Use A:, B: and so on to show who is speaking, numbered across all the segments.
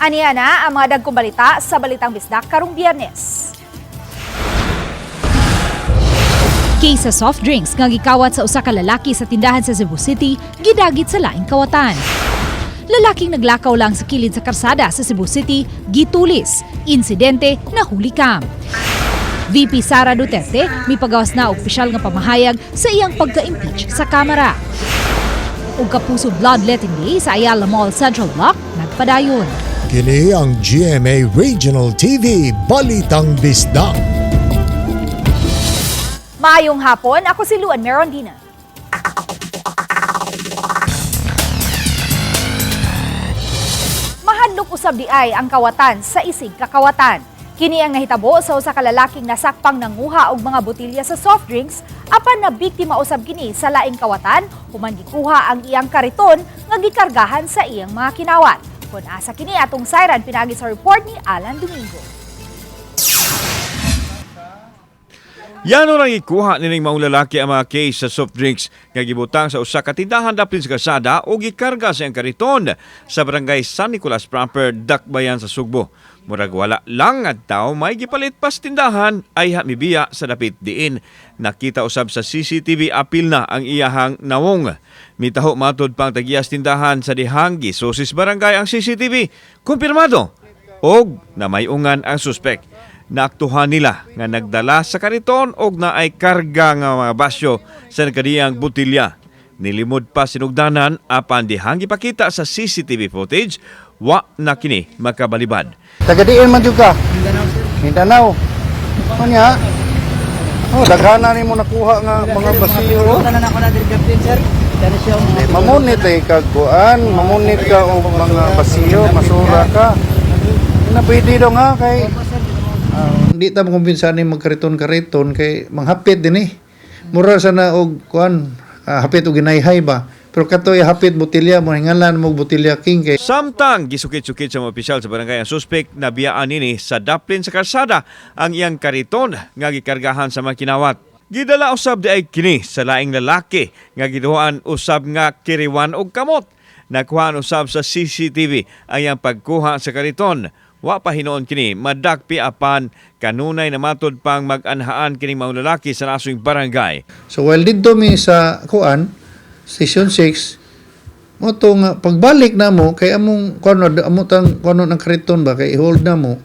A: Aniya na ang mga dagkong balita sa Balitang Bisdak karong Biyernes.
B: Case sa soft drinks nga gikawat sa usa ka lalaki sa tindahan sa Cebu City gidagit sa laing kawatan. Lalaking naglakaw lang sa kilid sa karsada sa Cebu City gitulis, insidente nahuli kam. VP Sara Duterte mipagawas na og opisyal nga pamahayag sa iyang pagka-impeach sa Kamara. Ug kapuso bloodletting day sa Ayala Mall Central Block nagpadayon.
C: Kini ang GMA Regional TV Balitang Bisdak.
A: Maayong hapon, ako si Luan Merondina. Mahadlok usab di ay ang kawatan sa isig kakawatan. Kini ang nahitabo sa usa ka lalaking nasakpang nanguha og mga botelya sa soft drinks apan na biktima usab kini sa laing kawatan human gikuha ang iyang kariton nga gikargahan sa iyang mga kinawat. Kun asa kini atong sayran pinagi sa report ni Alan Domingo.
D: Yano nang ikuha nining maong lalaki ang mga case sa soft drinks nga gibutang sa usa ka tindahan daplin sa kalsada o gikarga sa iyang kariton sa barangay San Nicolas proper, Dakbayan sa Sugbo. Murag wala lang at tao may gipalit pas tindahan ay mibiya sa dapit diin. Nakita usab sa CCTV apil na ang iyahang nawong. Mitaho matod pang tagiyas tindahan sa dihanggi Sosis Barangay ang CCTV. Kumpirmado og namayungan ang suspek. Naaktuhan nila nga nagdala sa kariton og naay karga nga mga basyo sa nagkadiyang botilya. Nilimod pa sinugdanan apan dihang gipakita sa CCTV footage, wa na kini makabalibad.
E: Tagadiin man jud ka. Mindanao. Kanya. Daghana nimo nakuha nga mga basiyo.
F: Tanan ako na diri captain sir. Dali siya
E: Mamunit kag kuan, mamunit ka og mga basiyo, masura ka. Na pwede daw nga kay hindi ta makumbinsan ni magkariton-kariton kay manghapit din Mura sana og kuan, hapit og ginayhay ba. Pero katoy hapit botelya mo hingalan mo botelya king kay
D: Samtang gisukit-sukit sa mga opisyal sa barangay ang suspek na biyaan nini sa daplin sa kalsada ang iyang kariton nga gikargahan sa mga kinawat. Gidala usab di ay kini sa laing lalaki nga giduhaan usab nga kiriwan og kamot. Nakuhaan usab sa CCTV ang iyang pagkuha sa kariton. Wa pa hinoon kini madakpi apan kanunay na matod pang mag-anhaan kining mga lalaki sa nasong barangay.
E: So while dito mi sa kuan Station 6 mo to nga pagbalik na mo kay among kuno amo tang kuno ng kariton ba kay hold na mo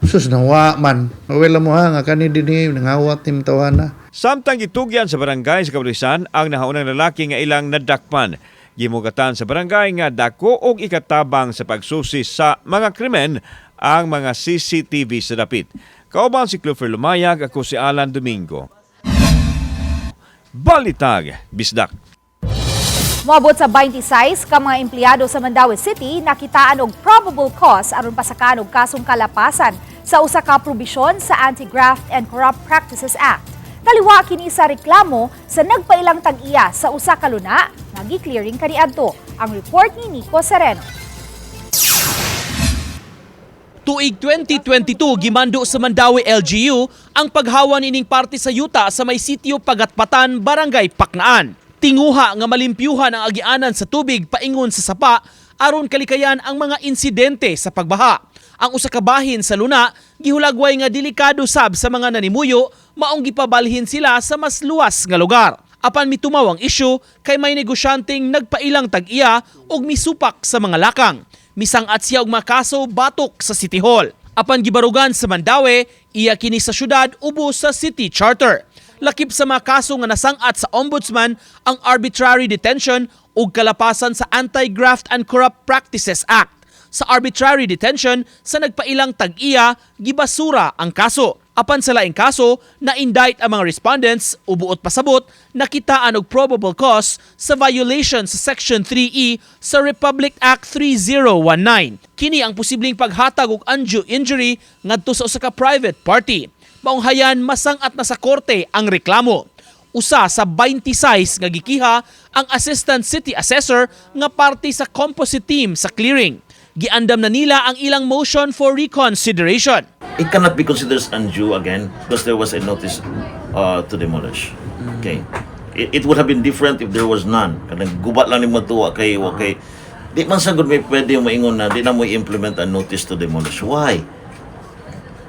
E: sus nawa man wala mo ha nga kani dinhi nangawat tim tawana.
D: Samtang gitugyan sa barangay sa kapulisan ang nahaunang lalaki nga ilang nadakpan. Gimugatan sa barangay nga dako og ikatabang sa pagsusi sa mga krimen ang mga CCTV sa dapit. Kauban si Clover Lumayag, ako si Alan Domingo. Balitag Bisdak.
A: Moabot sa 26 ka mga empleyado sa Mandaue City nakitaan og probable cause aron pasakan og kasong kalapasan sa usa ka probisyon sa Anti-Graft and Corrupt Practices Act. Taliwa kini sa reklamo sa nagpailang tag-iya sa usa ka luna nga gi-clearing kaniadto. Ang report ni Nico Sereno.
G: Tuig 2022 gimando sa Mandaue LGU ang paghawan ining parte sa yuta sa may sitio Pagatpatan, Barangay Paknaan. Tinguha nga malimpyuhan ang agianan sa tubig paingon sa sapa aron kalikayan ang mga insidente sa pagbaha. Ang usa ka bahin sa luna gihulagway nga delikado sab sa mga nanimuyo maong gipabalhin sila sa mas luwas nga lugar. Apan mitumaw ang isyu kay may negosyanteng nagpailang tag-iya og misupak sa mga lakang. Misangat siya og mga kaso batok sa City Hall. Apan gibarugan sa Mandaue, iya kini sa syudad ubos sa City Charter. Lakip sa mga kaso nga nasangat sa Ombudsman ang arbitrary detention ug kalapasan sa Anti-Graft and Corrupt Practices Act. Sa arbitrary detention sa nagpailang tag-iya, gibasura ang kaso. Apan sa laing kaso, na-indict ang mga respondents, ubuot pasabot, nakitaan og probable cause sa violation sa Section 3E sa Republic Act 3019. Kini ang posibleng paghatag og undue injury ngadto sa usa ka private party. Maunghayan masangat na sa korte ang reklamo. Usa sa 26 nga gikiha ang Assistant City Assessor nga parte sa composite team sa clearing. Giandam na nila ang ilang motion for reconsideration.
H: It cannot be considered undue again because there was a notice to demolish. Okay. It would have been different if there was none. Kanang gubat lang ni mo tuwa kay Di man sagod may pwede yung maingon na di na mo i-implement a notice to demolish. Why?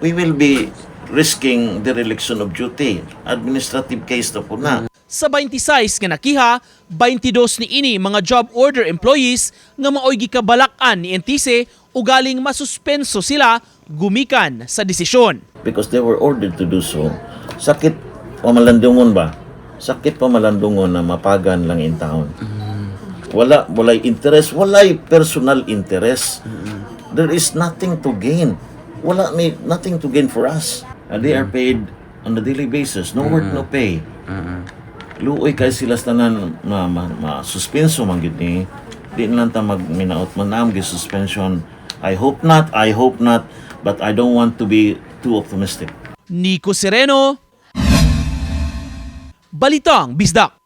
H: We will be risking dereliction of duty. Administrative case na po na.
G: Sa 26 nga nakiha, 22 ni ini mga job order employees nga maoy gikabalakan ni NTC ugaling masuspenso sila gumikan sa desisyon.
H: Because they were ordered to do so. Sakit pamalandungon ba? Sakit pamalandungon na mapagan lang in town. Walay interest, walay personal interest. There is nothing to gain. Nothing to gain for us. And they are paid on a daily basis. No work, no pay. Luoy kay sila tanan ma-suspenso man gid ni. Di lang ta magminaot man gi suspension. I hope not, but I don't want to be too optimistic.
G: Nico Sereno, Balitang Bisdak.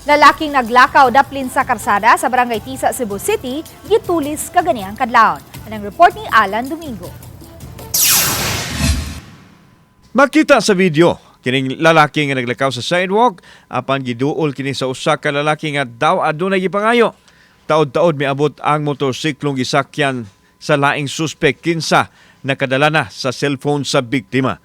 A: Lalaking naglakaw daplin sa karsada sa Barangay Tisa, Cebu City, gitulis kaganihang kadlawon. Anang report ni Alan Domingo.
D: Makita sa video, kining lalaki nga naglakaw sa sidewalk, apan giduol kini sa usa ka lalaki nga daw adunay gipangayo. Taod-taod miabot ang motorsiklong gisakyan sa laing suspek kinsa nakadala na sa cellphone sa biktima.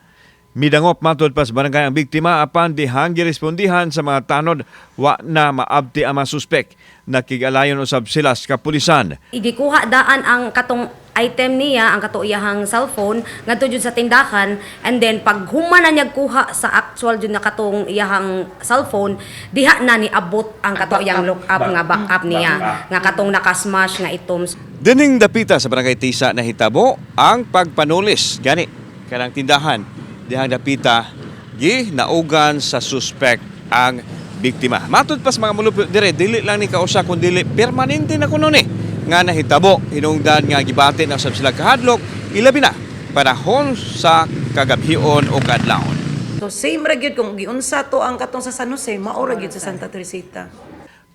D: Midangop matod pa sa barangay ang biktima apan dihang girespondihan sa mga tanod wa na maabti ang mga suspek. Nakigalayon usab sila sa kapulisan.
I: Igikuha daan ang katong item niya, ang katuyahang cellphone ngadto jud sa tindahan, and then pag human na niya kuha sa actual jud na katong iyahang cellphone, diha na ni abot ang katuyang lookup nga backup niya nga katong nakasmash nga items.
D: Dining dapita sa barangay Tisa na hitabo ang pagpanulis gani kanang tindahan. Dihang dapita gi naugan sa suspect ang biktima. Matod pas mga mulupyo dire dili lang ni kausa kun dili permanente na kuno ni nga nahitabo hinungdan nga gibati na usab sila kahadlok ilabi na panahon sa kagabhion o kadlawon.
J: So same ra gyud kung giunsa to ang katong sa San Jose, mao ra gyud sa Santa Teresita.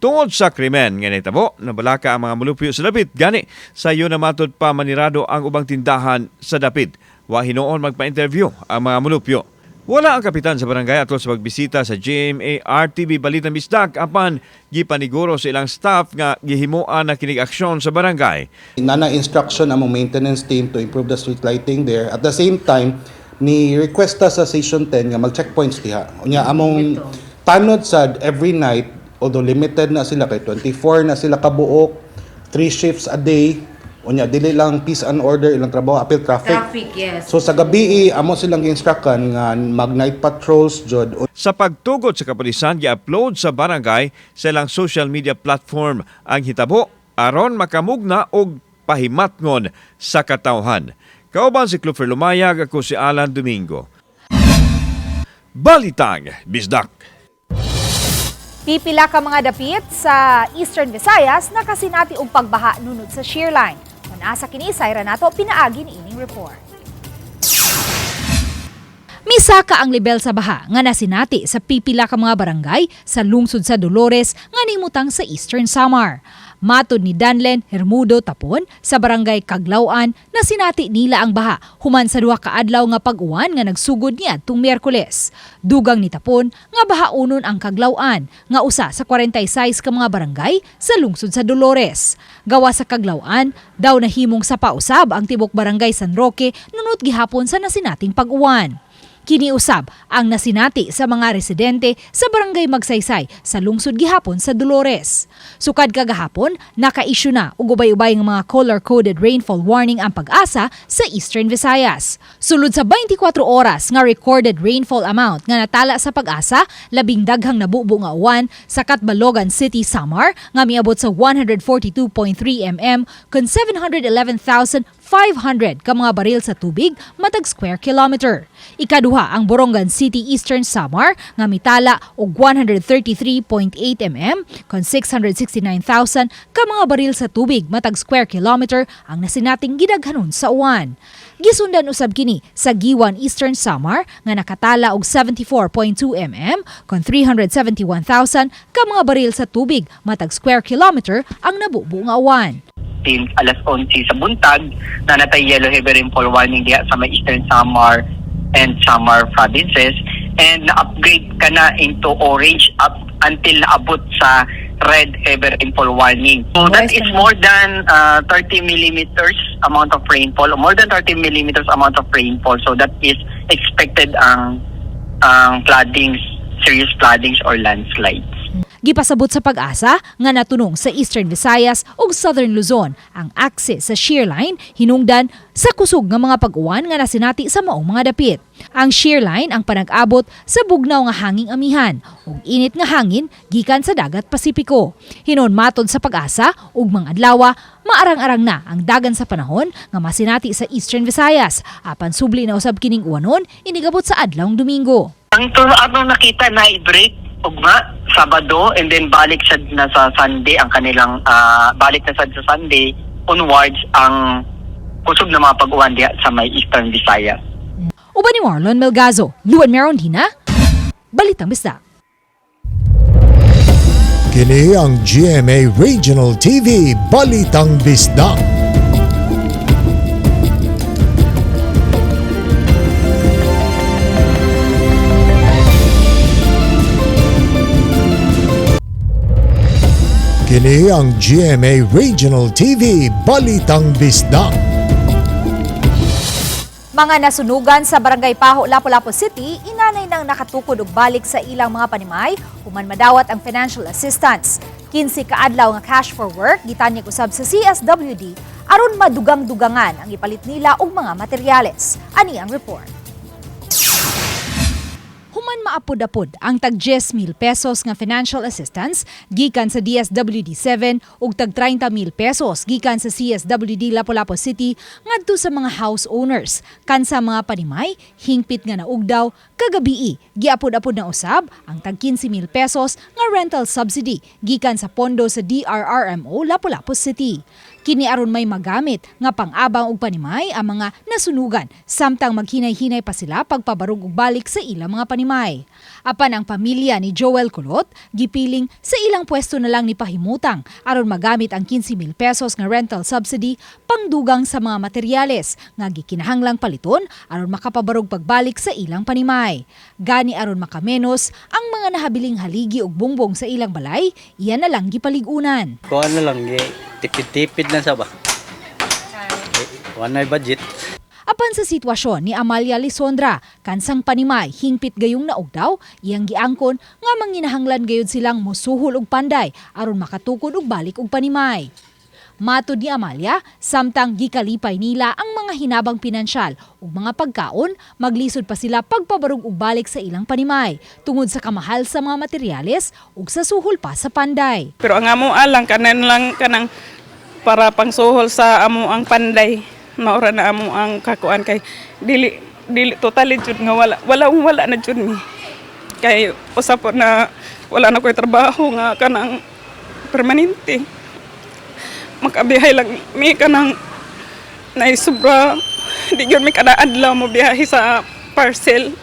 D: Tungod sa krimen nga nahitabo, nabalaka ang mga mulupyo sa dapit gani sayo na matod pa manirado ang ubang tindahan sa dapit. Wa hinoon magpa-interview ang mga mulupyo. Wala ang kapitan sa barangay atol sa pagbisita sa GMA RTV Balitang Bisdak apan gipaniguro sa ilang staff nga gihimuan na kinig aksyon sa barangay.
K: Nana instruction ang maintenance team to improve the street lighting there. At the same time, ni requesta sa Station 10 nga mag-checkpoints diha. Unya among tanod sa every night, although limited na sila kay 24 na sila kabuok, 3 shifts a day. Unya dili lang peace and order ilang trabaho appeal traffic.
I: Yes.
K: So sa gabi amo silang gi-instructan nga mag night patrols jud.
D: Sa pagtugod sa kapulisan gi-upload sa barangay sa ilang social media platform ang hitabo aron makamugna og pahimatngon sa katawhan. Kauban si Clufer Lumayag, ako si Alan Domingo. Balitang Bisdak.
A: Pipila ka mga dapit sa Eastern Visayas na kasinati og pagbaha nunod sa shearline. Asa kini sayra nato pinaagi ni ining report.
B: Misaka ang level sa baha nga nasinati sa pipila ka mga barangay sa lungsod sa Dolores nga nimutang sa Eastern Samar. Matod ni Danlen Hermudo Tapon sa barangay Kaglauan na sinati nila ang baha human sa duha ka adlaw nga pag-uwan nga nagsugod niya tung Miyerkules. Dugang ni Tapon nga bahaunon ang Kaglauan nga usa sa 46 ka mga barangay sa lungsod sa Dolores. Gawa sa Kaglauan, daw nahimong sa pausab ang tibok barangay San Roque nunot gihapon sa nasinating pag-uwan. Kiniusab ang nasinati sa mga residente sa barangay Magsaysay sa lungsod gihapon sa Dolores. Sukad kagahapon, naka-issue na og ubay-ubay ng mga color-coded rainfall warning ang Pag-asa sa Eastern Visayas. Sulod sa 24 oras nga recorded rainfall amount nga natala sa Pag-asa, labing daghang nabubo nga uwan sa Catbalogan City, Samar nga miabot sa 142.3 mm kun 711,500 ka mga baril sa tubig matag square kilometer. Ikaduha ang Borongan City, Eastern Samar nga mitala og 133.8 mm kon 669,000 ka mga baril sa tubig matag square kilometer ang nasinating gidaghanon sa uwan. Gisundan usab kini sa Giwan, Eastern Samar nga nakatala og 74.2 mm kon 371,000 ka mga baril sa tubig matag square kilometer ang nabubo nga uwan.
F: Till alas 11 sa buntag na natay yellow heavy rainfall warning diha sa may Eastern Samar and Samar provinces, and na-upgrade ka na into orange up until naabot sa red, heavy rainfall warning. So that is more than 30 millimeters amount of rainfall, or more than 30 millimeters amount of rainfall. So that is expected ang floodings, serious floodings or landslides.
B: Gipasabot sa pag-asa nga natunong sa Eastern Visayas ug Southern Luzon ang access sa shear line hinungdan sa kusog nga mga pag-uwan nga nasinati sa maong mga dapit. Ang shear line ang panag-abot sa bugnaw nga hanging amihan ug init nga hangin gikan sa dagat Pasipiko. Hinon matod sa pag-asa ug mga adlaw maarang-arang na ang dagan sa panahon nga masinati sa Eastern Visayas apan subli na usab kining uwanon inigabot sa adlawng Domingo.
F: Ang atong nakita na i-break ugma Sabado and then balik sad na sa Sunday ang kanilang balik na sad sa Sunday onwards ang kusog na mga pag-uwan diha sa may Eastern Visayas.
B: Uban ni Marlon Melgazo, Luan Merondina, Balitang Bisdak.
C: Kini ang GMA Regional TV Balitang Bisdak. Kini ang GMA Regional TV Balitang Bisdak.
A: Mga nasunugan sa Barangay Paho, Lapu-Lapu City, inanay nang nakatukod og balik sa ilang mga panimay human madawat ang financial assistance. 15 kaadlaw nga cash for work gitanyag usab sa CSWD aron madugang-dugangan ang ipalit nila og mga materyales. Ani ang report. Human maapod-apod ang tag 10,000 pesos nga financial assistance gikan sa DSWD-7 ug tag 30,000 pesos gikan sa CSWD Lapu-Lapu City ngadto sa mga house owners. Kansa mga panimay, hingpit nga naugdaw, kagabii giapod-apod na usab ang tag 15,000 pesos nga rental subsidy gikan sa pondo sa DRRMO Lapu-Lapu City. Kini aron may magamit nga pang-abang og panimay ang mga nasunugan samtang maghinay-hinay pa sila pagpabarog og balik sa ilang mga panimay. Apan ang pamilya ni Joel Kulot gipiling sa ilang pwesto na lang ni pahimutang aron magamit ang 15,000 pesos nga rental subsidy pangdugang sa mga materyales nga gikinahanglang paliton aron makapabarog pagbalik sa ilang panimay. Gani aron makamenos ang mga nahabiling haligi og bungbong sa ilang balay, iyan na lang gipaligunan.
L: Kuha na lang, tipid-tipid na sa ba? Wanay budget.
B: Apan sa sitwasyon ni Amalia Lisondra, kansang panimay hingpit gayong naugdaw, iyang giangkon nga manginahanglan gayud silang mosuhol og panday aron makatukod og balik og panimay. Matod ni Amalia, samtang gikalipay nila ang mga hinabang pinansyal ug mga pagkaon, maglisod pa sila pagpabarog og balik sa ilang panimay tungod sa kamahal sa mga materyales ug sa suhol pa sa panday.
J: Pero ang amo alang kanan lang kanang para pangsuhol sa amo ang panday. Maura na amo ang kakuan kay dili totally jud nga wala na jud ni. Kay usap na wala na koy trabaho nga kanang permanente. Makabiyahe lang mi kanang naisubra di gyud mi kada adlaw mo biyahe sa parcel.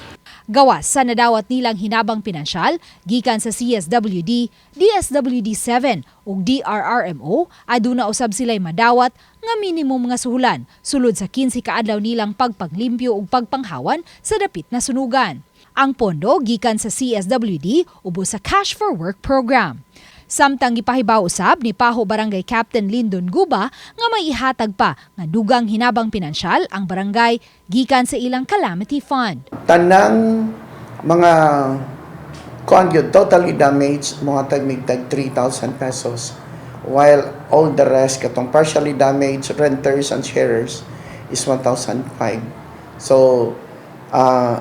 B: Gawas sa nadawat nilang hinabang pinansyal gikan sa CSWD, DSWD-7 ug DRRMO, aduna usab sila'y madawat nga minimum nga suhulan sulod sa 15 kaadlaw nilang pagpanglimpyo ug pagpanghawan sa dapit na sunugan. Ang pondo gikan sa CSWD ubos sa Cash for Work program. Samtang gipahibaw usab ni Paho Barangay Captain Lyndon Guba nga may ihatag pa nga dugang hinabang pinansyal ang barangay gikan sa ilang calamity fund.
M: Tanang mga totally damaged mga tagmig-tag 3,000 pesos while all the rest katong partially damaged renters and sharers is 1,500. So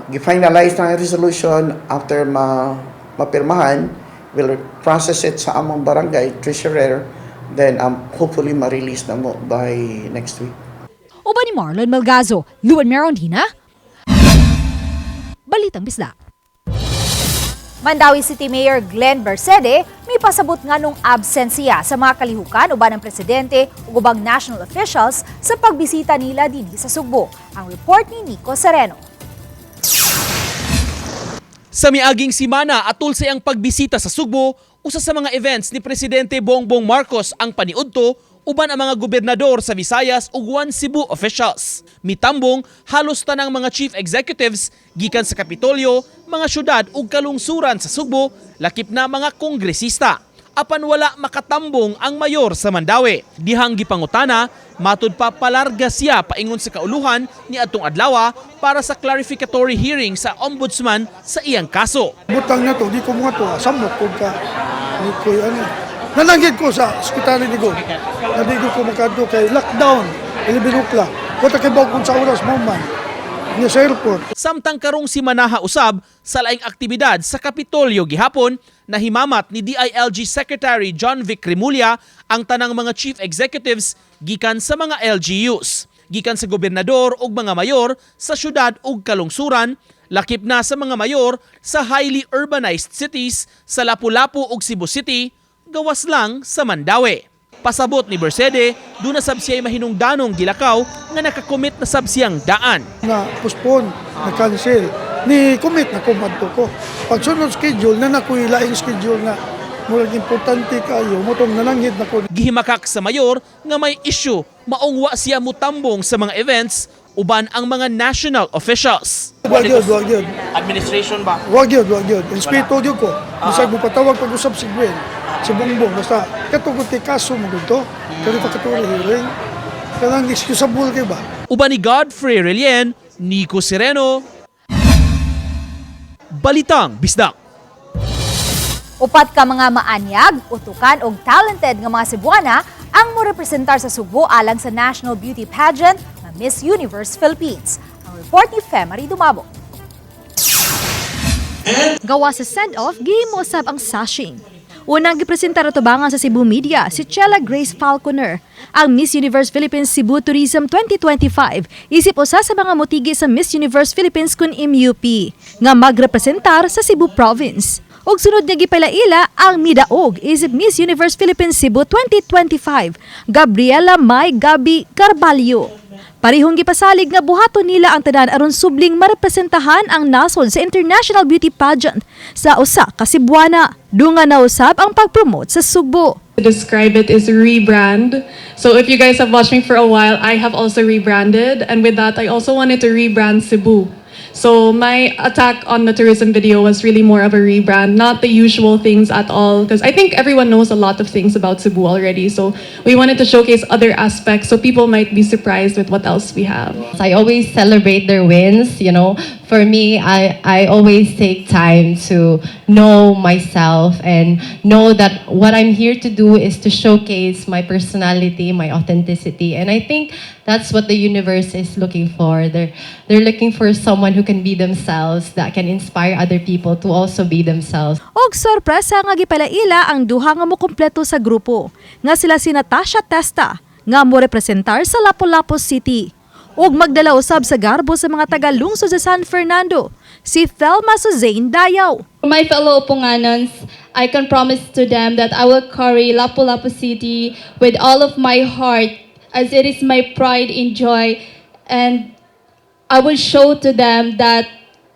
M: gi-finalize na resolution after mapirmahan. We'll process it sa among barangay treasurer, then hopefully ma-release na mo by next week.
B: Uban ni Marlon Melgazo, Luan Merondina, Balitang Bisdak.
A: Mandawi City Mayor Glenn Bercede may pasabot nga nung absensya sa mga kalihukan uban ng presidente ug ubang national officials sa pagbisita nila dinhi sa Sugbo. Ang report ni Nico Sereno.
G: Sa miaging simana atol sa iyang pagbisita sa Sugbo, usa sa mga events ni Presidente Bongbong Marcos ang paniudto uban ang mga gobernador sa Visayas ug 1 Cebu officials. Mitambong halos tanang mga chief executives gikan sa Kapitolyo, mga syudad ug kalungsuran sa Sugbo, lakip na mga kongresista. apan wala makatambong ang mayor sa Mandawi. Dihang gipangutana, matud pa palarga siya paingon sa kauluhan ni atong adlaw para sa clarificatory hearing sa ombudsman sa iyang kaso.
N: Butang na to, di ko mga to, samok ko ka. Di ko ano. Nananggit ko sa sekretary ni Go. Hindi ko makadto kay lockdown, 11 o'clock. Wata kay bawag kung sa oras mo man. Niya sa airport.
G: Samtang karong si Manaha usab sa laing aktibidad sa Kapitolyo gihapon, nahimamat ni DILG Secretary John Vic Remulla ang tanang mga chief executives gikan sa mga LGUs. Gikan sa gobernador ug mga mayor sa syudad ug kalungsuran, lakip na sa mga mayor sa highly urbanized cities sa Lapu-Lapu ug Cebu City, gawas lang sa Mandawi. Pasabot ni Bersede, doon na sabsiya'y mahinungdanong gilakaw nga nakakomit na sabsiyang daan.
N: Na postpone, na cancel. Ni commit na kumadto ko. Pag sunod schedule, na nakuha laing schedule na mulang importante kayo, mutong nananghid na ko.
G: Gihimakak sa mayor nga may issue, maungwa siya mutambong sa mga events, uban ang mga national officials.
N: Wag yun.
G: Administration ba?
N: Wag yun. Inspeto yun ko. Bisag mo patawag pag-usap si Gwen. Si Bongbong, basta katugot kay kaso mo dito. Kaya pakatuli hearing. Kaya lang excusable kayo ba?
G: Uban ni Godfrey Relien, Nico Sereno, Balitang Bisdak.
A: Upat ka mga maanyag, utukan o talented nga mga Cebuana ang morepresentar sa Subo alang sa National Beauty Pageant na Miss Universe Philippines. Ang report ni Femari Dumabo.
B: Gawa sa send-off, gihimo usab ang sashing. Unang gipresentar tubangan sa Cebu Media si Chela Grace Falconer. Ang Miss Universe Philippines Cebu Tourism 2025 isip usa sa mga motigi sa Miss Universe Philippines kun MUP nga magrepresentar sa Cebu Province. Og sunod niya gipalaila ang midaog isip Miss Universe Philippines Cebu 2025, Gabriela May Gabi Carballo. Parihong gipasalig nga buhaton nila ang tanan aron subling marepresentahan ang nasod sa International Beauty Pageant sa usa ka Cebuana. Dunga na usab ang pag-promote sa Subo.
O: To describe it is rebrand. So if you guys have watched me for a while, I have also rebranded, and with that I also wanted to rebrand Cebu. So my attack on the tourism video was really more of a rebrand, not the usual things at all, because I think everyone knows a lot of things about Cebu already. So we wanted to showcase other aspects so people might be surprised with what else we have.
P: I always celebrate their wins, you know. For me, I always take time to know myself and know that what I'm here to do is to showcase my personality, my authenticity. And I think that's what the universe is looking for. They're looking for someone who can be themselves, that can inspire other people to also be themselves.
B: Og sorpresa nga gipalaila ang duha nga mokompleto sa grupo, nga sila si Natasha Testa, nga mo representar sa Lapu-Lapu City. Ug magdala usab sa garbo sa mga taga-lungsod sa San Fernando, si Thelma Suzanne Dayaw.
Q: My fellow Punganons, I can promise to them that I will carry Lapu-Lapu City with all of my heart, as it is my pride and joy, and I will show to them that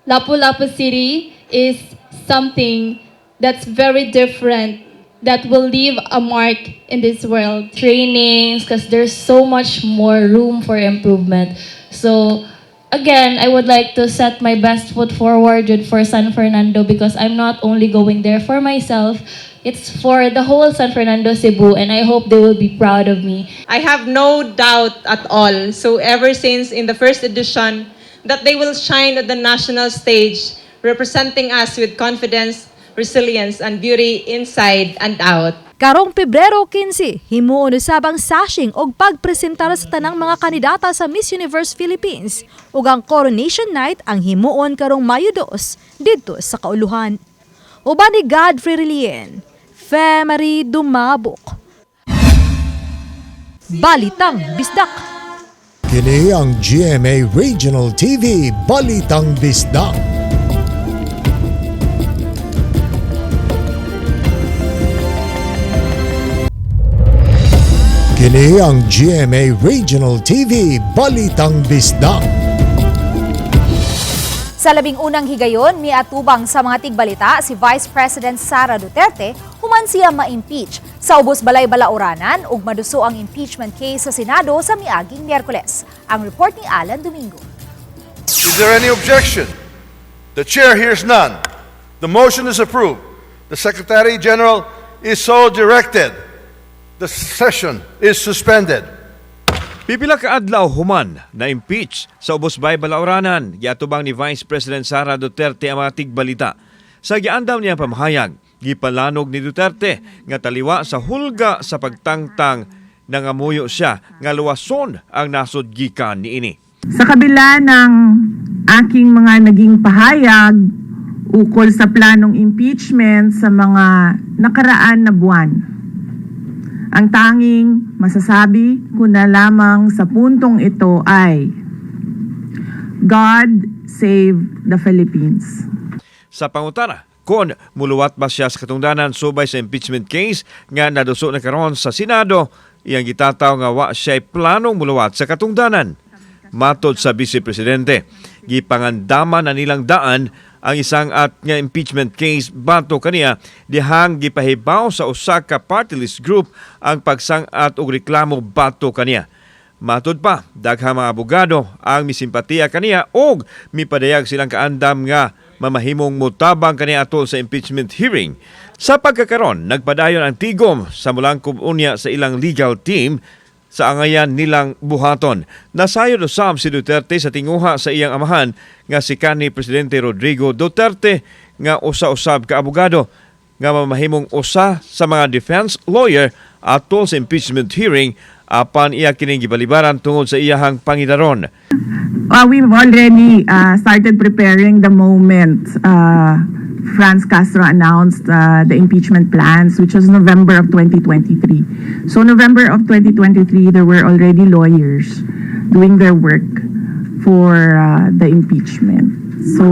Q: Lapu-Lapu City is something that's very different, that will leave a mark in this world.
R: Trainings, because there's so much more room for improvement. So again, I would like to set my best foot forward for San Fernando, because I'm not only going there for myself, it's for the whole San Fernando Cebu, and I hope they will be proud of me.
S: I have no doubt at all. So ever since in the first edition, that they will shine at the national stage, representing us with confidence, resilience, and beauty inside and out.
B: Karong Pebrero 15, himuon usab ang sashing og pagpresentar sa tanang mga kandidata sa Miss Universe Philippines ug ang Coronation Night ang himuon karong Mayo 2 didto sa Kauluhan. Uban ni Godfrey Relien, Femari Dumabok. Balitang Bisdak.
C: Kini ang GMA Regional TV Balitang Bisdak. Kini ang GMA Regional TV Balitang Bisdak.
A: Sa labing unang higayon, miatubang sa mga tigbalita si Vice President Sara Duterte human siya ma-impeach sa ubos balay balauranan ug maduso ang impeachment case sa Senado sa miaging Miyerkules. Ang report ni Alan Domingo.
T: Is there any objection? The chair hears none. The motion is approved. The Secretary General is so directed. The session is suspended.
D: Pipila ka adlaw human na impeach sa ubos bay balauranan giatubang ni Vice President Sara Duterte ang mga tigbalita. Sa giandam niya pamahayag, gipalanog ni Duterte nga taliwa sa hulga sa pagtangtang nangamuyo siya nga luwason ang nasod gikan niini.
U: Sa kabila ng aking mga naging pahayag ukol sa planong impeachment sa mga nakaraan na buwan, ang tanging masasabi ko na lamang sa puntong ito ay God save the Philippines.
D: Sa pangutana, kung muluwat ba siya sa katungdanan subay sa impeachment case nga naduso na karon sa Senado, iyang gitataw nga wa siya'y planong muluwat sa katungdanan. Matod sa Vice Presidente, gipangandaman na nilang daan ang isang at nga impeachment case bato kaniya dihang gipahibaw sa usa ka party list group ang pagsang-at og reklamo bato kaniya. Matod pa, daghang mga abogado ang misimpatiya kaniya og mipadayag silang kaandam nga mamahimong mutabang kaniya atol sa impeachment hearing. Sa pagkakaron, nagpadayon ang tigom sa mulangkob unya sa ilang legal team sa angayan nilang buhaton. Nasayod usab si Duterte sa tinguha sa iyang amahan nga si kanhi Presidente Rodrigo Duterte nga usa-usab ka abogado nga mamahimong usa sa mga defense lawyer atol sa impeachment hearing apan iya kining gibalibaran tungod sa iyahang pangidaron.
U: We've already started preparing the moment Franz Castro announced the impeachment plans, which was November of 2023. So November of 2023, there were already lawyers doing their work for the impeachment. So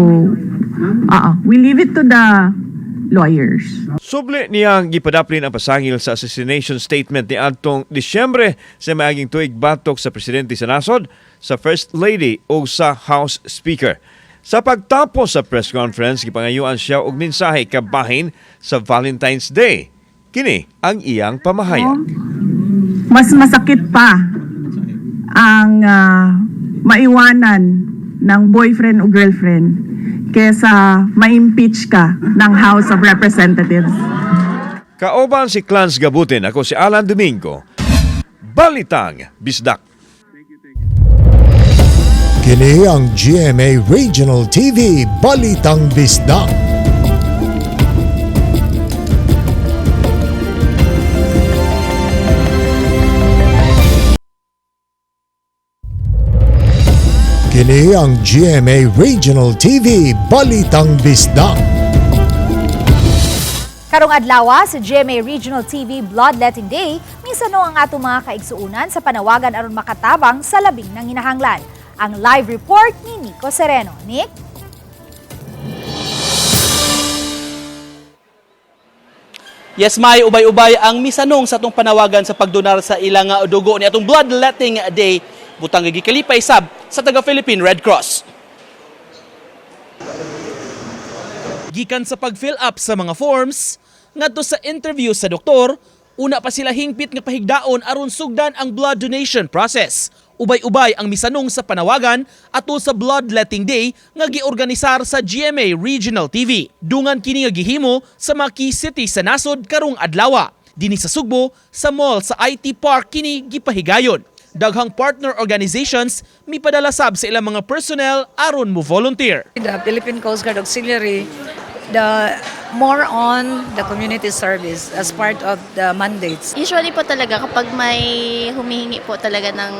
U: we leave it to the lawyers.
D: Suble niyang gipadaplin ang pasangil sa assassination statement ni adtong Disyembre sa maaging tuig batok sa presidente sa nasod, sa First Lady o sa House Speaker. Sa pagtapos sa press conference, gipangayuan siya og mensahe kabahin sa Valentine's Day. Kini ang iyang pamahayag.
U: Mas masakit pa ang maiwanan ng boyfriend o girlfriend kesa ma-impeach ka ng House of Representatives.
D: Kaoban si Clarence Gabutin, ako si Alan Domingo. Balitang Bisdak.
C: Kini ang GMA Regional TV Balitang Bisdak. Kini ang GMA Regional TV Balitang Bisdak.
A: Karong adlaw sa GMA Regional TV Bloodletting Day, misano ang atong mga kaigsuunan sa panawagan aron makatabang sa labing ng hinahanglan. Ang live report ni Nico Sereno. Nick?
G: Yes, may ubay-ubay ang misanong sa atong panawagan sa pagdonar sa ilang dugo ni atong Bloodletting Day butang gikalipay sab sa taga-Philippine Red Cross. Gikan sa pag-fill up sa mga forms, ngadto sa interview sa doktor, una pa sila hingpit nga pahigdaon aron sugdan ang blood donation process. Ubay-ubay ang misanong sa panawagan ato sa Bloodletting Day nga giorganisar sa GMA Regional TV. Dungan kini nga gihimo sa mga key city sa nasod karong adlaw. Dinhi sa Sugbo, sa mall sa IT Park kini gipahigayon. Daghang partner organizations mipadala sab sa ilang mga personnel aron mo volunteer.
V: The Philippine Coast Guard Auxiliary, the more on the community service as part of the mandates.
W: Usually po talaga kapag may humihingi po talaga ng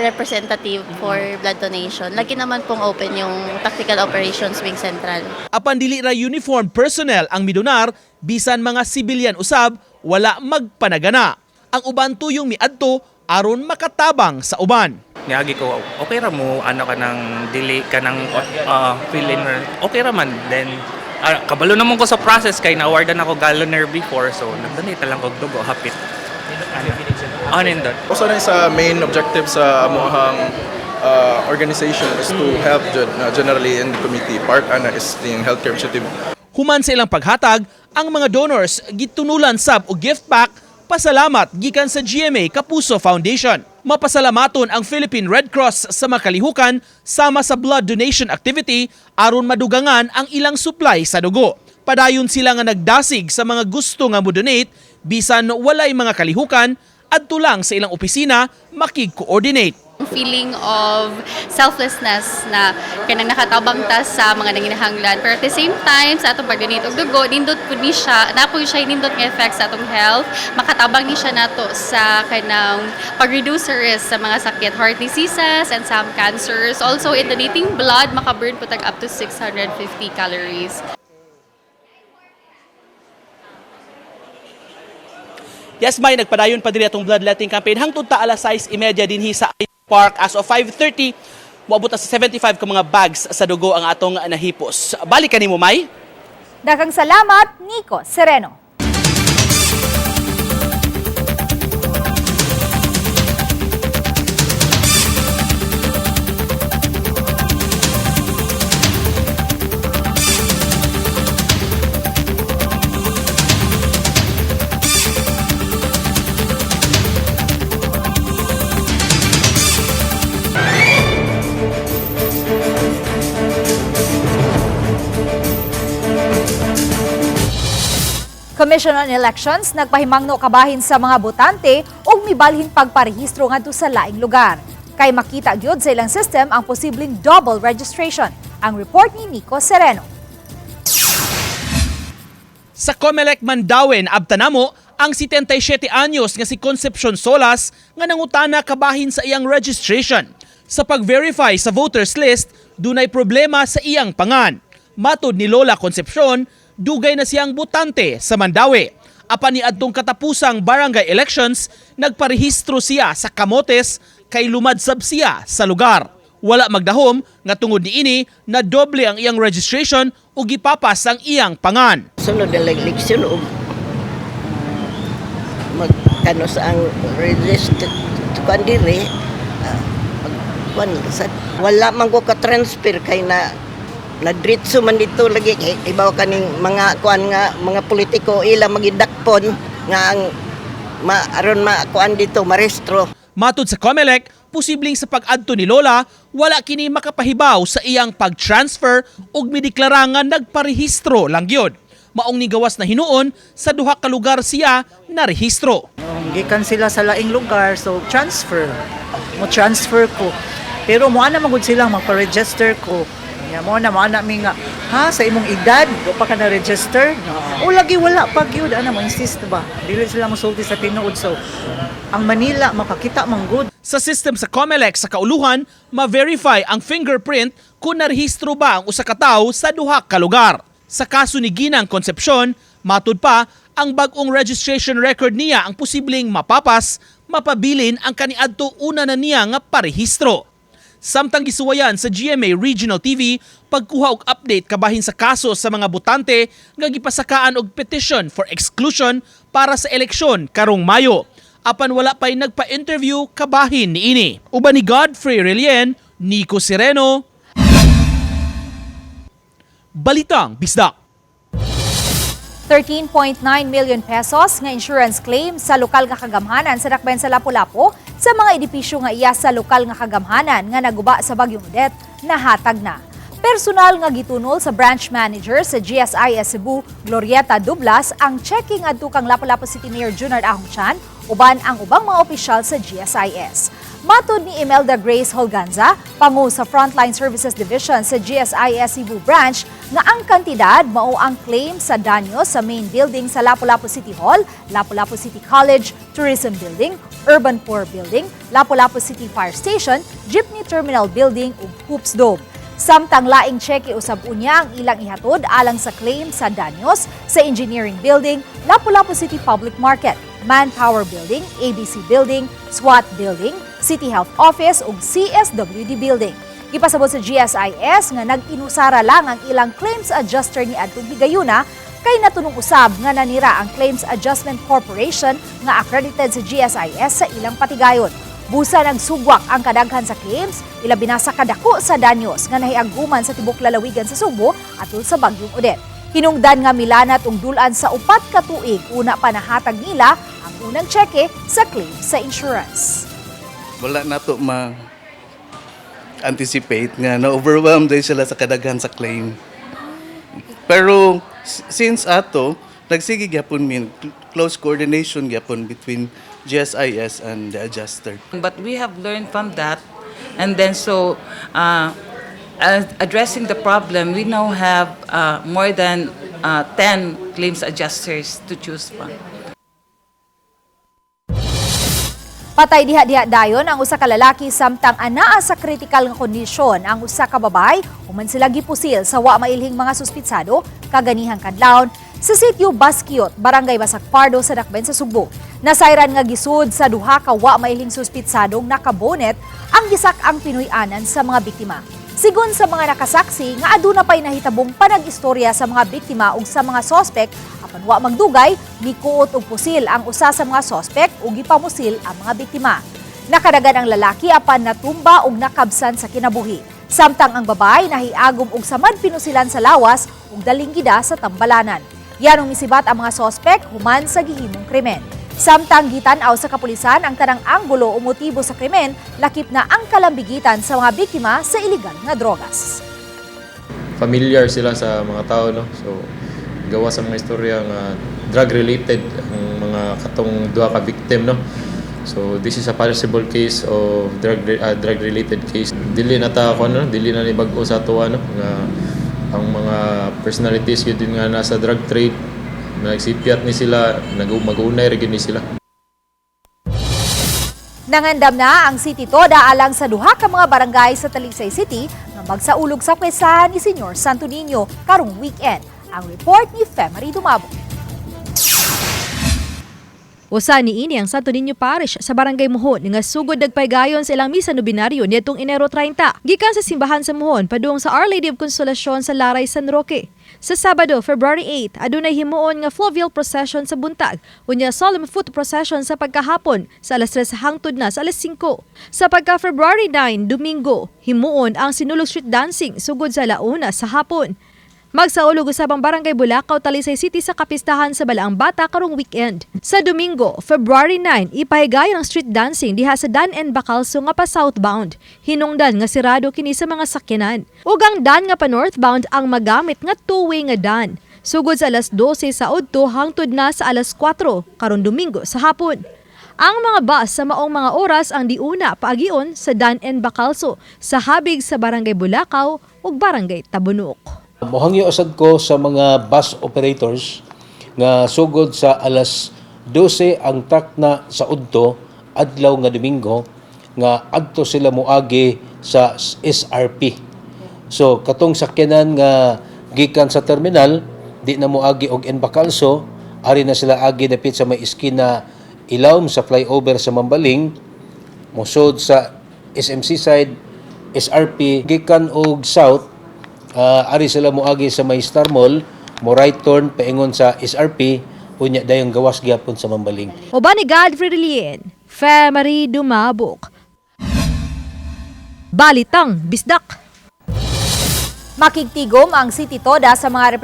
W: representative for blood donation, lagi naman pong open yung Tactical Operations Wing Central.
G: Apan dili ra uniformed personnel ang midonar, bisan mga civilian usab, wala magpanagana. Ang uban tuyong miadto aron makatabang sa uban.
X: Niyagi ko, okay ra mo, ano ka nang dili ka nang fill-in, okay ra man. Then, kabalo naman ko sa process kay na-awardan ako galloner before, so nagdanit lang ko dugo, hapit. Ano yun doon?
Y: Also na sa main objective sa amuhang organization is to help generally in the community. Part ana is the healthcare initiative.
G: Human sa ilang paghatag, ang mga donors gitunulan sab og gift pack pasalamat gikan sa GMA Kapuso Foundation. Mapasalamaton ang Philippine Red Cross sa makalihukan sama sa blood donation activity aron madugangan ang ilang supply sa dugo. Padayon sila nga nagdasig sa mga gusto nga mo-donate bisan walay mga kalihukan adto lang sa ilang opisina makig-coordinate.
W: Feeling of selflessness na kanang nakatabang ta sa mga nanginahanglan, pero at the same time sa atong pag-donate og dugo nindot pud ni siya siya nindot nga effect sa atong health, makatabang ni siya nato sa kanang pag-reduce risk sa mga sakit, heart diseases and some cancers. Also in donating blood makaburn pud up to 650 calories.
G: Yes, may nagpadayon pa diri atong bloodletting campaign hangtod ta alas 6:30 dinhi sa Park. As of 5:30, moabot sa 75 ka mga bags sa dugo ang atong nahipos. Balik kanimo, May.
A: Daghang salamat, Nico Sereno. Commission on Elections nagpahimangno kabahin sa mga botante ug mibalhin pagparehistro ngadto sa laing lugar. Kay makita gyud sa ilang system ang posibleng double registration. Ang report ni Nico Sereno.
G: Sa Comelec Mandauen, abtanamo ang 77 anyos nga si Concepcion Solas nga nangutana kabahin sa iyang registration. Sa pag-verify sa voters list, dunay problema sa iyang pangan. Matod ni Lola Concepcion, dugay na siyang botante sa Mandaue. Apan ni adtong katapusang barangay elections, nagparehistro siya sa Camotes kay lumadsab siya sa lugar. Wala magdahom nga tungod niini na doble ang iyang registration ug gipapas ang iyang pangan.
E: Sunod na election ug magkano sa ang register kandire wala man ko ka transfer kay na diretso man dito lagi ibaw kaning mga kuan nga mga politiko ila magidakpon nga ang aron kuan dito marestro.
G: Matod sa Comelec, posibleng sa pag-adto ni Lola, wala kini makapahibaw sa iyang pag-transfer ug mideklara nga nagparehistro lang gyud. Maong ni gawas na hinuon sa duha ka lugar siya na rehistro.
F: Gikan sila sa laing lugar so transfer. Mo transfer ko. Pero mo ana magud silang magpa-register ko. Mo na mi nga ha sa imong edad do pa ka na register o lagi wala pa gyud ana mo insist ba dili sila mosulti sa tinuod so ang Manila makakita man good.
G: Sa system sa Comelec sa kauluhan ma-verify ang fingerprint kung narehistro ba ang usa ka tawo sa duha ka lugar. Sa kaso ni Ginang Concepcion, matud pa ang bag-ong registration record niya ang posibleng mapapas, mapabilin ang kaniadto una na niya nga parehistro. Samtang gisuwayan sa GMA Regional TV pagkuha og update kabahin sa kaso sa mga botante nga gipasakaan og petition for exclusion para sa eleksyon karong Mayo. Apan wala pay nagpa-interview kabahin niini. Uban ni Godfrey Relien, Nico Sereno. Balitang Bisdak.
A: 13.9 million pesos nga insurance claim sa lokal nga kagamhanan sa Dakbayan sa Lapu-Lapu sa mga edipisyo nga iya sa lokal nga kagamhanan nga naguba sa Bagyong Odette nahatag na. Personal nga gitunol sa branch manager sa GSIS Cebu, Glorieta Dublas, ang checking adto kang Lapu-Lapu City Mayor Junard Ahongchan uban ang ubang mga opisyal sa GSIS. Matod ni Imelda Grace Holganza, pangu sa Frontline Services Division sa GSIS Cebu Branch, nga ang kantidad mao ang claim sa danyo sa main building sa Lapu-Lapu City Hall, Lapu-Lapu City College, Tourism Building, Urban Poor Building, Lapu-Lapu City Fire Station, Jeepney Terminal Building ug Hoops Dome. Samtang laing cheque usab unya ang ilang ihatod alang sa claim sa danyos sa Engineering Building, Lapu-Lapu City Public Market, Manpower Building, ABC Building, SWAT Building, City Health Office ug CSWD Building. Ipasabot sa GSIS nga nag-inusara lang ang ilang claims adjuster ni adtong higayuna kay natunong usab nga nanira ang Claims Adjustment Corporation nga accredited sa GSIS sa ilang patigayon. Busa nagsugwak ang kadaghan sa claims, ilabi na sa kadako sa danyos nga nahiaguman sa tibok lalawigan sa Subo atol sa Bagyong Odette. Hinungdan nga milanat ug dulan sa 4 ka tuig una pa nahatag nila ang unang cheque sa claims sa insurance.
H: Wala na to ma-anticipate nga na-overwhelmed dahil sila sa kadaghan sa claim. Pero since ato nagsige gyapon min close coordination gyapon between GSIS and the adjuster.
I: But we have learned from that, and then so addressing the problem, we now have more than 10 claims adjusters to choose from.
A: Patay diha-diha dayon ang usa ka lalaki samtang anaa sa kritikal nga kondisyon ang usa ka babay human sila gipusil sa wa mailhing mga suspitsado kaganihang kadlawon sa sitio Basquiot, Barangay Basakpardo sa Dakbayan sa Sugbo. Nasayran nga gisud sa duha ka wa mailhing suspitsadong nakabonet ang gisak-ang Pinoy-anan sa mga biktima. Sigon sa mga nakasaksi nga aduna pay nahitabong panag-istorya sa mga biktima ug sa mga sospek apan wa magdugay mikuot og pusil ang usa sa mga sospek ug gipamusil ang mga biktima. Nakadagan ang lalaki apan natumba ug nakabsan sa kinabuhi. Samtang ang babay nahiagom og samad pinusilan sa lawas ug daling gida sa tambalanan. Yanong misibat ang mga sospek human sa gihimong krimen. Samtang gitan-aw sa kapulisan ang tanang anggulo o motibo sa krimen, lakip na ang kalambigitan sa mga biktima sa iligal nga drogas.
J: Familiar sila sa mga tao, no? So gawa sa mga istorya nga drug related ang mga katong duha ka victim, no? So this is a possible case of drug related case. Dili na ta ako, no? Dili na ni bag-o sa tuwa, no? Nga ang mga personalities yun din nga nasa drug trade, nagsipiat ni sila, mag-unay rin ni sila.
A: Nangandam na ang City Toda alang sa duha ka mga barangay sa Talisay City nga magsaulog sa kwesahan ni Senyor Santo Niño karong weekend. Ang report ni Femari Dumabo.
B: Usa niini ang Santo Niño Parish sa Barangay Muhon nga sugod nagpaygayon sa ilang misa nobinaryo nitong Enero 30. Gikan sa simbahan sa Muhon padung sa Our Lady of Consolacion sa Laray, San Roque. Sa Sabado, February 8, adunay himuon nga fluvial procession sa buntag, unya solemn foot procession sa pagkahapon sa alas 3 hangtod na sa alas 5. Sa pagka February 9, Domingo, himuon ang sinulog street dancing sugod sa launa sa hapon. Magsaulog usab ang Barangay Bulacau, Talisay City sa kapistahan sa Balaang Bata karong weekend. Sa Domingo, February 9, ipahigayon ang street dancing diha sa Dan and Bacalso nga pa southbound. Hinungdan nga sirado kini sa mga sakyanan. Ug ang Dan nga pa northbound ang magamit nga two-way nga Dan. Sugod sa alas 12 sa udto hangtod na sa alas 4 karon Domingo sa hapon. Ang mga bus sa maong mga oras ang diuna paagion sa Dan and Bacalso sa habig sa Barangay Bulacau ug Barangay Tabunok.
K: Mohangyo usad ko sa mga bus operators nga sugod sa alas 12 ang truck na sa udto adlaw nga Domingo nga adto sila moagi sa SRP. So katong sakyanan nga gikan sa terminal di na moagi og Bacalso, ari na sila agi dapit sa may iskina Ilawom sa flyover sa Mambaling, mosod sa SMC side SRP gikan og south. Ari sila moagi sa may Star Mall, mo right turn paingon sa SRP, unya dayong gawas gyapon sa Mambaling.
B: Oba ni Godfrey Relien, Femari Dumabok. Balitang Bisdak.
A: Makigtigom ang City Toda sa mga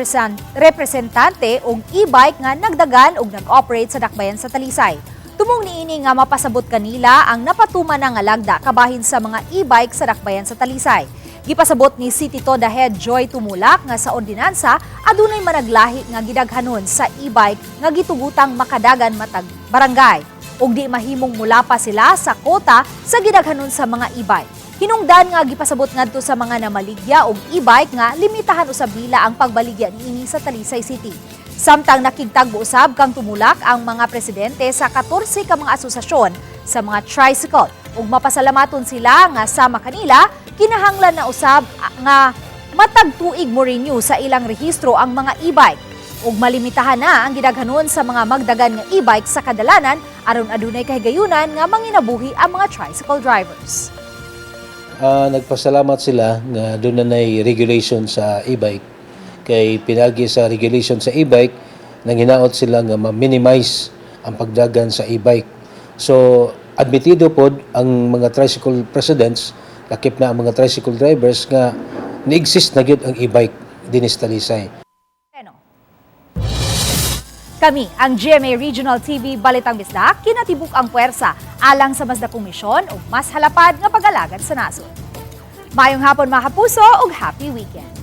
A: representante og e-bike nga nagdagan og nag-operate sa Dakbayan sa Talisay. Tumong niini nga mapasabot kanila ang napatuman nga lagda kabahin sa mga e-bike sa Dakbayan sa Talisay. Gipasabot ni City Toda Head Joy Tumulak nga sa ordinansa adunay managlahi nga gidaghanon sa e-bike nga gitugutang makadagan matag barangay ug di mahimong mulapa sila sa kota sa gidaghanon sa mga e-bike. Hinungdan nga gipasabot ngadto sa mga namaligya og e-bike nga limitahan usab nila ang pagbaligya niini sa Talisay City. Samtang nakigtagbo usab kang Tumulak ang mga presidente sa 14 ka mga asosasyon sa mga tricycle ug mapasalamaton sila nga sama kanila kinahanglan na usab nga matag tuig mo renew sa ilang rehistro ang mga e-bike ug malimitahan na ang gidaghanon sa mga magdagan nga e-bike sa kadalanan aron adunay kahigayunan nga manginabuhi ang mga tricycle drivers.
K: Nagpasalamat sila nga doon na regulation sa e-bike. Kay pinagi sa regulation sa e-bike, nanghinaot sila nga ma-minimize ang pagdagan sa e-bike. So, admitido pod ang mga tricycle presidents, lakip na ang mga tricycle drivers nga ni-exist na gyud ang e-bike dinis Talisay.
A: Kami, ang GMA Regional TV Balitang Bisdak, kinatibuk ang puwersa alang sa mas dakong misyon o mas halapad nga pag-alagad sa nasod. Mayong hapon mga kapuso ug happy weekend.